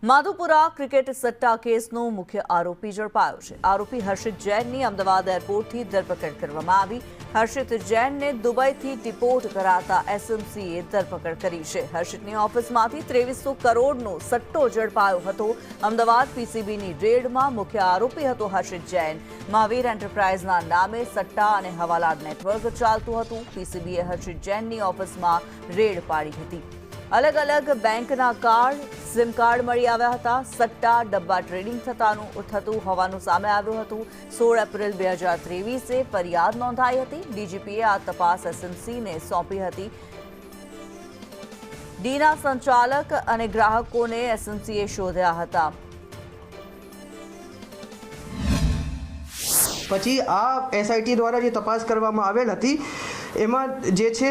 Madhupura cricket સટ્ટા કેસનો મુખ્ય આરોપી ઝડપાયો છે। આરોપી હર્ષિત જૈનની અમદાવાદ એરપોર્ટથી ધરપકડ કરવામાં આવી। હર્ષિત જૈનને દુબઈથી ડિપોર્ટ કરાતા એસએમસીએ ધરપકડ કરી છે। હર્ષિતની ઓફિસમાંથી 2300 કરોડનો સટ્ટો ઝડપાયો હતો। અમદાવાદ પીસીબીની રેડમાં મુખ્ય આરોપી હતો હર્ષિત જૈન। મહાવીર એન્ટરપ્રાઇઝના નામે સટ્ટા અને હવાલા નેટવર્ક ચાલતું હતું। પીસીબીએ હર્ષિત જૈનની ઓફિસમાં રેડ પાડી હતી। अलग अलग બેંકના કાર્ડ સિમ કાર્ડ મળી આવ્યા હતા। સટ્ટા ડબ્બા ટ્રેડિંગ થતું હોવાનું સામે આવ્યું હતું। 16 એપ્રિલ 2023 ફરિયાદ નોંધાઈ હતી। ડીજીપીએ આ તપાસ એસએમસીને સોંપી હતી। ડીના સંચાલક અને ગ્રાહકોને એસએમસીએ શોધ્યા હતા। પછી આ એસઆઈટી દ્વારા જે તપાસ કરવામાં આવેલ હતી એમાં જે છે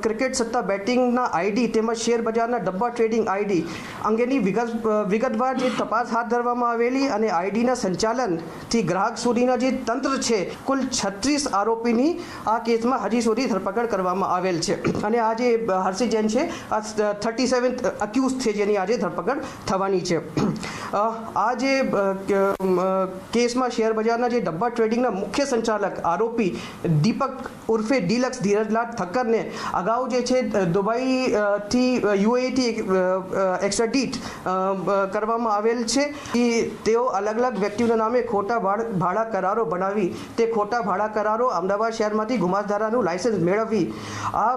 ક્રિકેટ સટ્ટા બેટિંગના આઈડી તેમજ શેર બજારના ડબ્બા ટ્રેડિંગ આઈડી અંગેની વિગતવાર જે તપાસ હાથ ધરવામાં આવેલી અને આઈડીના સંચાલનથી ગ્રાહક સુધીના જે તંત્ર છે કુલ 36 આરોપીની આ કેસમાં હજી સુધી ધરપકડ કરવામાં આવેલ છે। અને આ જે હર્ષિત જૈન છે આ 37 અક્યુઝ છે જેની આજે ધરપકડ થવાની છે। આ જે કેસમાં શેર બજારના જે ડબ્બા ટ્રેડિંગના મુખ્ય સંચાલક આરોપી દીપક ઉર્ફે ડીલક્સ ધીરજલાલ ઠક્કરને અગાઉ જે છે દુબઈથી યુએઈથી એક્સ્ટ્રાડિટ કરવામાં આવેલ છે। તેઓ અલગ અલગ વ્યક્તિઓના નામે ખોટા ભાડા કરારો બનાવી તે ખોટા ભાડા કરારો અમદાવાદ શહેરમાંથી ગુમાસ્તધારાનું લાયસન્સ મેળવી આ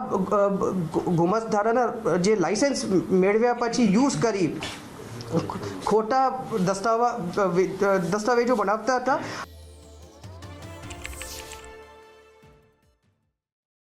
ગુમાસ્તધારાના જે લાયસન્સ મેળવ્યા પછી યુઝ કરી ખોટા દસ્તાવેજો બનાવતા હતા।